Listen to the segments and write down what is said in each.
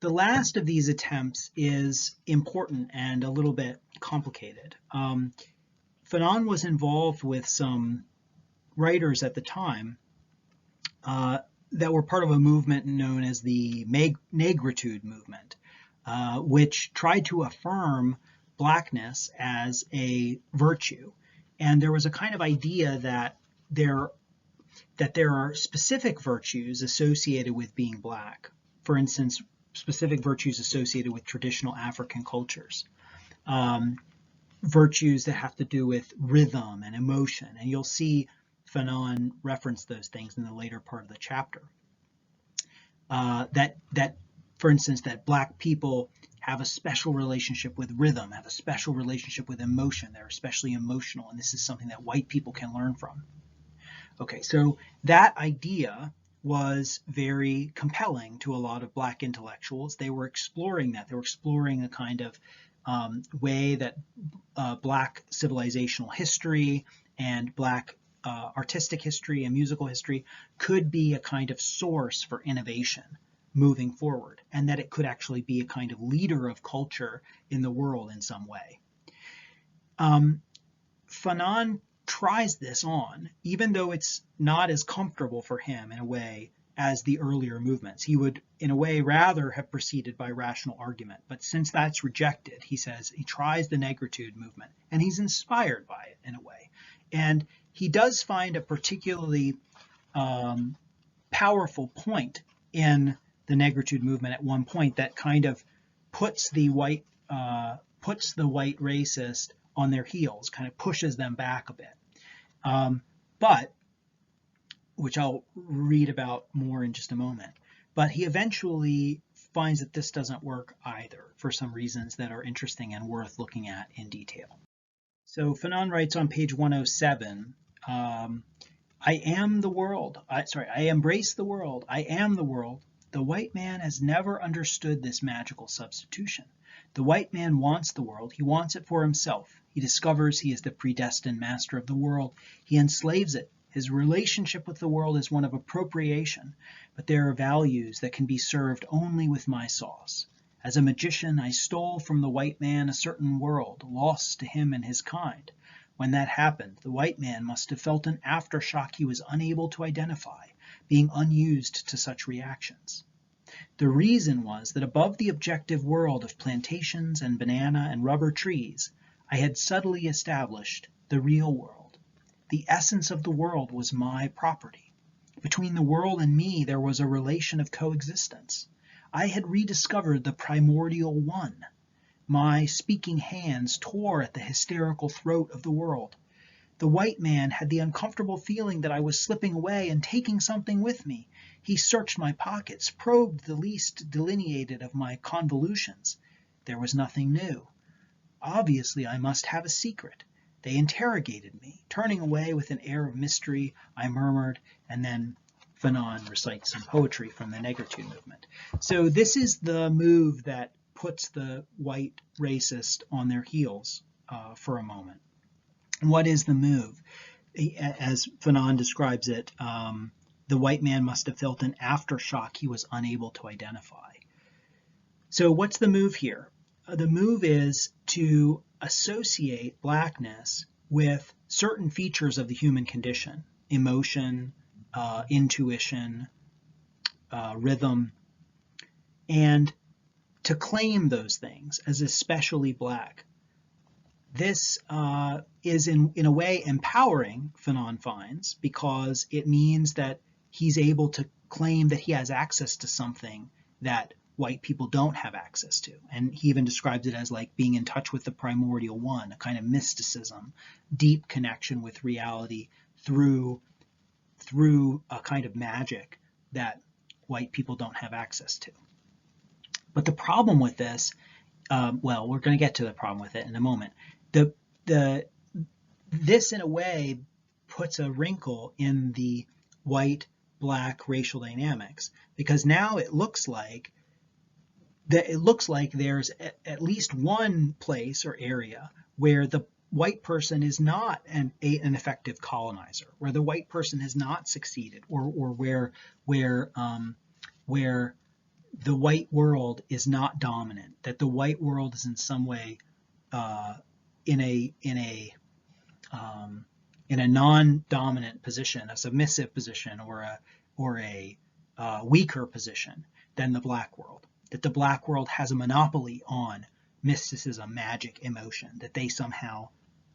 The last of these attempts is important and a little bit complicated. Fanon was involved with some writers at the time that were part of a movement known as the Negritude Movement, which tried to affirm blackness as a virtue. And there was a kind of idea that there are specific virtues associated with being black. For instance, specific virtues associated with traditional African cultures. Virtues that have to do with rhythm and emotion. And you'll see Fanon reference those things in the later part of the chapter. For instance, that black people have a special relationship with rhythm, have a special relationship with emotion. They're especially emotional, and this is something that white people can learn from. Okay, so that idea was very compelling to a lot of black intellectuals. They were exploring that. They were exploring a kind of way that black civilizational history and black artistic history and musical history could be a kind of source for innovation moving forward, and that it could actually be a kind of leader of culture in the world in some way. Fanon tries this on, even though it's not as comfortable for him in a way as the earlier movements. He would, in a way, rather have proceeded by rational argument. But since that's rejected, he says he tries the Negritude movement, and he's inspired by it in a way. And he does find a particularly powerful point in the Negritude movement at one point that kind of puts the white racist on their heels, kind of pushes them back a bit. But, which I'll read about more in just a moment, but he eventually finds that this doesn't work either for some reasons that are interesting and worth looking at in detail. So Fanon writes on page 107, I am the world. I embrace the world. I am the world. The white man has never understood this magical substitution. The white man wants the world. He wants it for himself. He discovers he is the predestined master of the world. He enslaves it. His relationship with the world is one of appropriation, but there are values that can be served only with my sauce. As a magician, I stole from the white man a certain world, lost to him and his kind. When that happened, the white man must have felt an aftershock he was unable to identify, being unused to such reactions. The reason was that above the objective world of plantations and banana and rubber trees, I had subtly established the real world. The essence of the world was my property. Between the world and me there was a relation of coexistence. I had rediscovered the primordial one. My speaking hands tore at the hysterical throat of the world. The white man had the uncomfortable feeling that I was slipping away and taking something with me. He searched my pockets, probed the least delineated of my convolutions. There was nothing new. Obviously, I must have a secret. They interrogated me. Turning away with an air of mystery, I murmured, and then Fanon recites some poetry from the Negritude movement. So this is the move that puts the white racist on their heels for a moment. What is the move? As Fanon describes it, the white man must have felt an aftershock he was unable to identify. So what's the move here? The move is to associate blackness with certain features of the human condition: emotion, intuition, rhythm, and to claim those things as especially black. This is in a way empowering, Fanon finds, because it means that he's able to claim that he has access to something that white people don't have access to. And he even describes it as like being in touch with the primordial one, a kind of mysticism, deep connection with reality through a kind of magic that white people don't have access to. But the problem with this, well, we're going to get to the problem with it in a moment. This in a way puts a wrinkle in the white-black racial dynamics, because now it looks like there's at least one place or area where the white person is not an effective colonizer, where the white person has not succeeded, or where the white world is not dominant, that the white world is in some way in a non-dominant position, a submissive position, or a weaker position than the black world. That the black world has a monopoly on mysticism, magic, emotion. That they somehow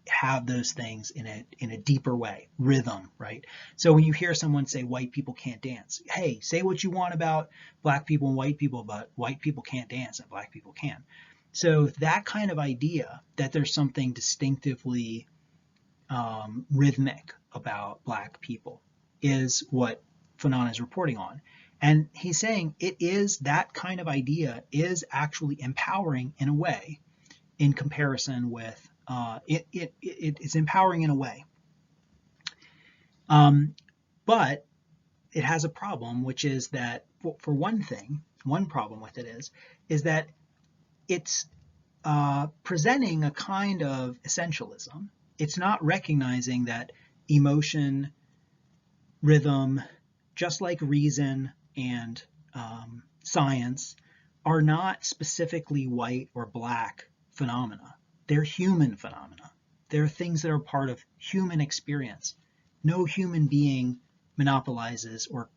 have those things in a deeper way, rhythm, right? So when you hear someone say white people can't dance, hey, say what you want about black people and white people, but white people can't dance and black people can. So that kind of idea that there's something distinctively rhythmic about black people is what Fanon is reporting on. And he's saying it is that kind of idea is actually empowering in a way in comparison with it's empowering in a way. But it has a problem, which is that for one thing, one problem with it is that it's presenting a kind of essentialism. It's not recognizing that emotion, rhythm, just like reason and science, are not specifically white or black phenomena. They're human phenomena. They're things that are part of human experience. No human being monopolizes or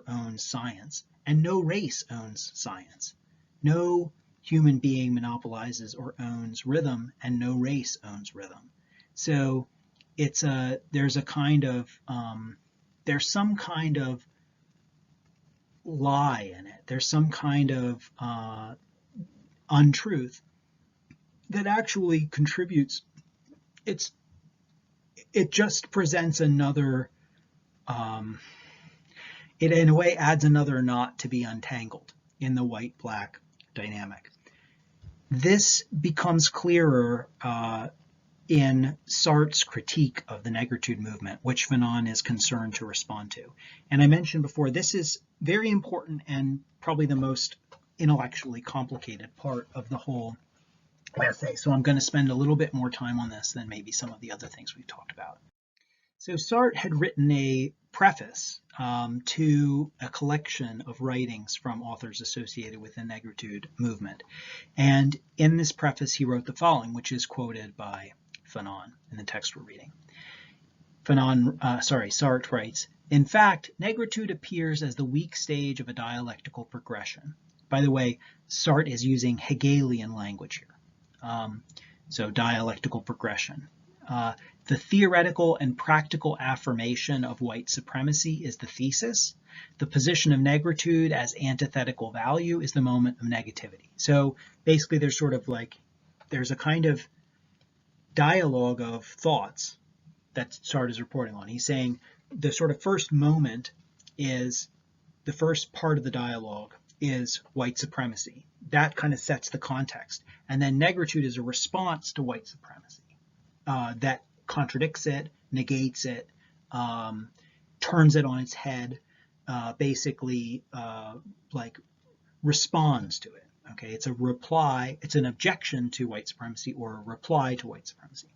owns science, and no race owns science. No human being monopolizes or owns rhythm, and no race owns rhythm. So there's some kind of lie in it. There's some kind of untruth that actually contributes. It just presents another, it in a way adds another knot to be untangled in the white-black dynamic. This becomes clearer in Sartre's critique of the Negritude movement, which Fanon is concerned to respond to. And I mentioned before, this is very important and probably the most intellectually complicated part of the whole essay. So I'm going to spend a little bit more time on this than maybe some of the other things we've talked about. So Sartre had written a preface to a collection of writings from authors associated with the Negritude movement. And in this preface, he wrote the following, which is quoted by Fanon in the text we're reading. Sartre writes, "In fact, Negritude appears as the weak stage of a dialectical progression." By the way, Sartre is using Hegelian language here. So dialectical progression. The theoretical and practical affirmation of white supremacy is the thesis. The position of negritude as antithetical value is the moment of negativity. So basically there's a kind of dialogue of thoughts that Sartre is reporting on. He's saying the sort of first moment is, the first part of the dialogue is white supremacy. That kind of sets the context. And then negritude is a response to white supremacy that contradicts it, negates it, turns it on its head, basically responds to it. Okay, it's a reply, it's an objection to white supremacy or a reply to white supremacy.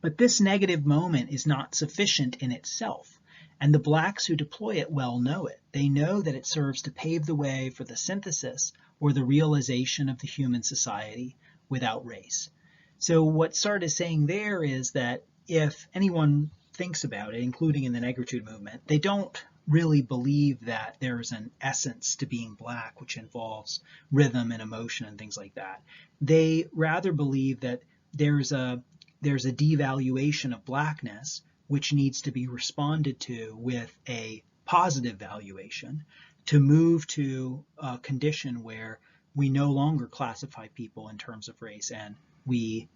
But this negative moment is not sufficient in itself, and the blacks who deploy it well know it. They know that it serves to pave the way for the synthesis or the realization of the human society without race. So what Sartre is saying there is that if anyone thinks about it, including in the Negritude movement, they don't really believe that there's an essence to being black, which involves rhythm and emotion and things like that. They rather believe that there's a devaluation of blackness, which needs to be responded to with a positive valuation to move to a condition where we no longer classify people in terms of race, and we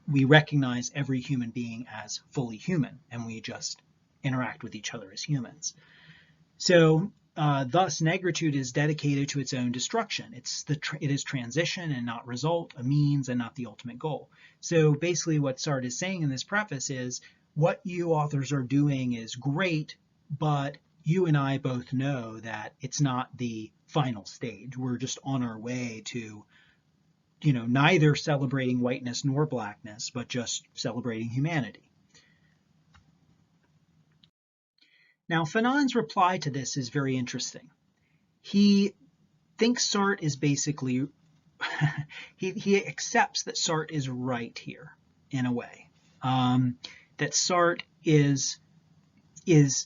recognize every human being as fully human, and we just interact with each other as humans. So thus negritude is dedicated to its own destruction. It is transition and not result, a means and not the ultimate goal. So basically what Sartre is saying in this preface is, what you authors are doing is great, but you and I both know that it's not the final stage. We're just on our way to, neither celebrating whiteness nor blackness, but just celebrating humanity. Now, Fanon's reply to this is very interesting. he thinks Sartre is basically, he accepts that Sartre is right here in a way, that Sartre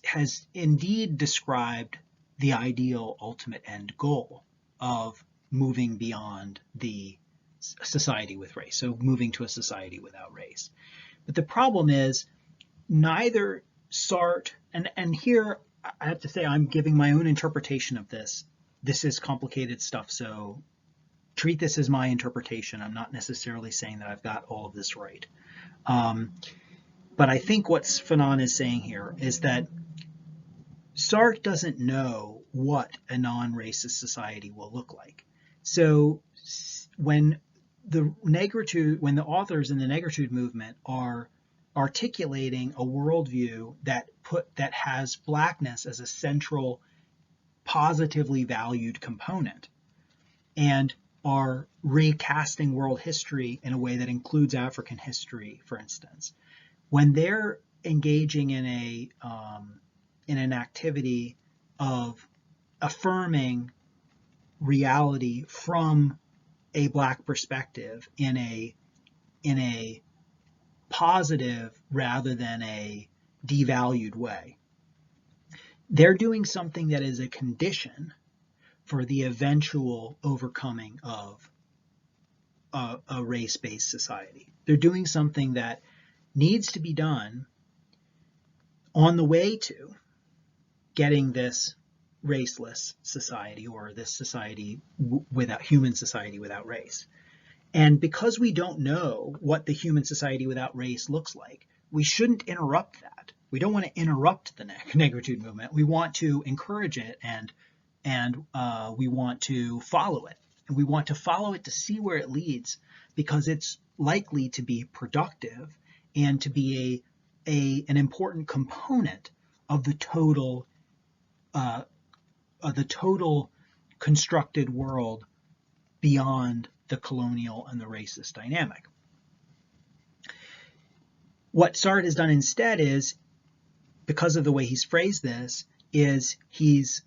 has indeed described the ideal ultimate end goal of moving beyond the society with race, so moving to a society without race. But the problem is neither Sartre, and here I have to say I'm giving my own interpretation of this. This is complicated stuff, so treat this as my interpretation. I'm not necessarily saying that I've got all of this right. But I think what Fanon is saying here is that Sartre doesn't know what a non-racist society will look like. So when the authors in the Negritude movement are articulating a worldview that has blackness as a central, positively valued component, and are recasting world history in a way that includes African history, for instance, when they're engaging in an activity of affirming reality from a Black perspective in a positive rather than a devalued way, they're doing something that is a condition for the eventual overcoming of a race-based society. They're doing something that needs to be done on the way to getting this raceless society, or this society without human society without race. And because we don't know what the human society without race looks like, we shouldn't interrupt that. We don't want to interrupt the Negritude movement. We want to encourage it, and we want to follow it. And we want to follow it to see where it leads, because it's likely to be productive and to be an important component of the total constructed world beyond the colonial and the racist dynamic. What Sartre has done instead is, because of the way he's phrased this, is he's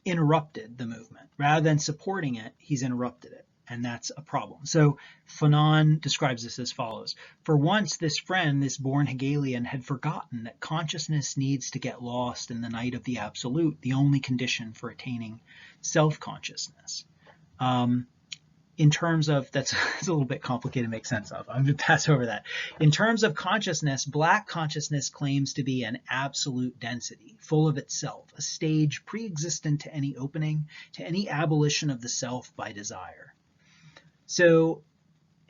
interrupted the movement. Rather than supporting it, he's interrupted it. And that's a problem. So Fanon describes this as follows. For once, this friend, this born Hegelian, had forgotten that consciousness needs to get lost in the night of the absolute, the only condition for attaining self-consciousness. In terms of, it's a little bit complicated to make sense of. I'm going to pass over that. In terms of consciousness, Black consciousness claims to be an absolute density, full of itself, a stage pre-existent to any opening, to any abolition of the self by desire. So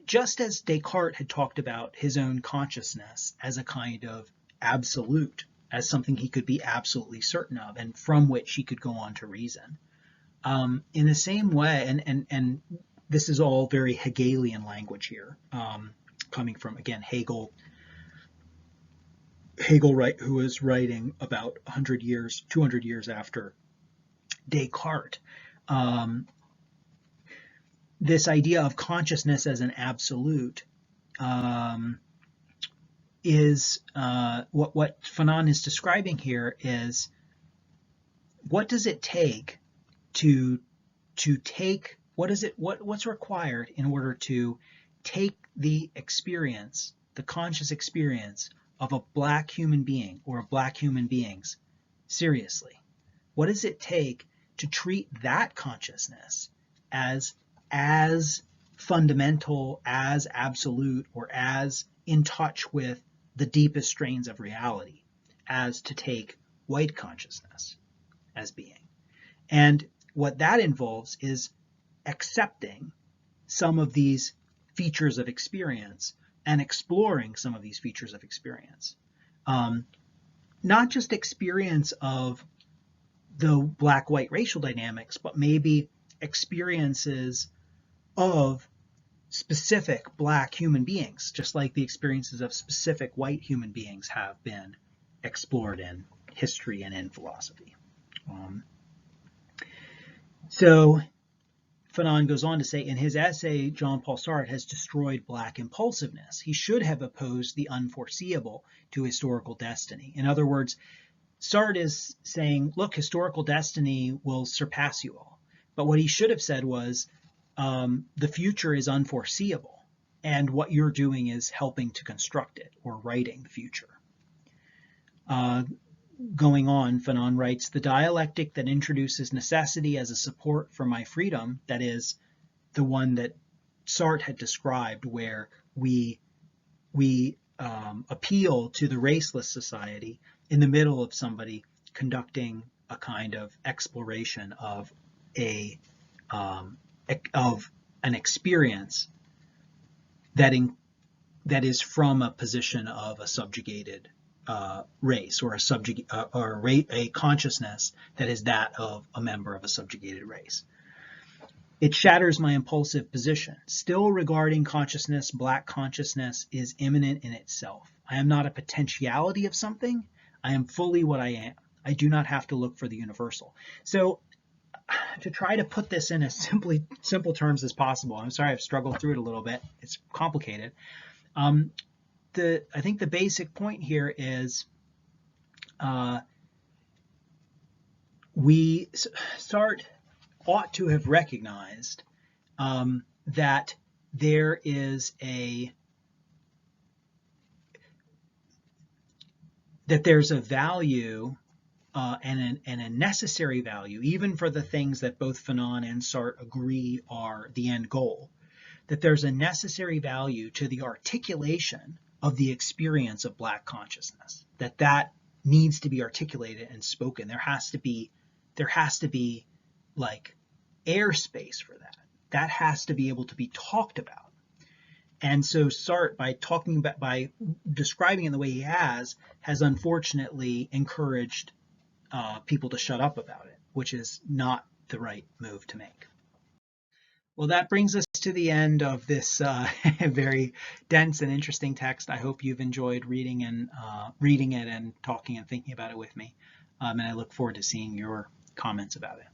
just as Descartes had talked about his own consciousness as a kind of absolute, as something he could be absolutely certain of, and from which he could go on to reason, in the same way, and this is all very Hegelian language here, coming from, again, Hegel, who was writing about 100 years, 200 years after Descartes. This idea of consciousness as an absolute is what Fanon is describing here is, what does it take to take, what's required in order to take the experience, the conscious experience of a Black human being or of Black human beings seriously? What does it take to treat that consciousness as fundamental, as absolute, or as in touch with the deepest strains of reality, as to take white consciousness as being? And what that involves is accepting some of these features of experience and exploring some of these features of experience. Not just experience of the Black-white racial dynamics, but maybe experiences of specific Black human beings, just like the experiences of specific white human beings have been explored in history and in philosophy. So Fanon goes on to say, in his essay, Jean-Paul Sartre has destroyed Black impulsiveness. He should have opposed the unforeseeable to historical destiny. In other words, Sartre is saying, look, historical destiny will surpass you all. But what he should have said was, the future is unforeseeable, and what you're doing is helping to construct it, or writing the future. Going on, Fanon writes, the dialectic that introduces necessity as a support for my freedom, that is, the one that Sartre had described, where we appeal to the raceless society in the middle of somebody conducting a kind of exploration of an experience that is from a position of a subjugated race, or a consciousness that is that of a member of a subjugated race. It shatters my impulsive position. Still regarding consciousness, black consciousness is immanent in itself. I am not a potentiality of something. I am fully what I am. I do not have to look for the universal. So to try to put this in as simple terms as possible, I'm sorry I've struggled through it a little bit. It's complicated. I think the basic point here is we ought to have recognized that there is there's a value and a necessary value, even for the things that both Fanon and Sartre agree are the end goal, that there's a necessary value to the articulation of the experience of black consciousness, that needs to be articulated and spoken. There has to be like airspace for that. That has to be able to be talked about. And so Sartre, by describing it the way he has unfortunately encouraged people to shut up about it, which is not the right move to make. Well, that brings us to the end of this very dense and interesting text. I hope you've enjoyed reading it and talking and thinking about it with me. And I look forward to seeing your comments about it.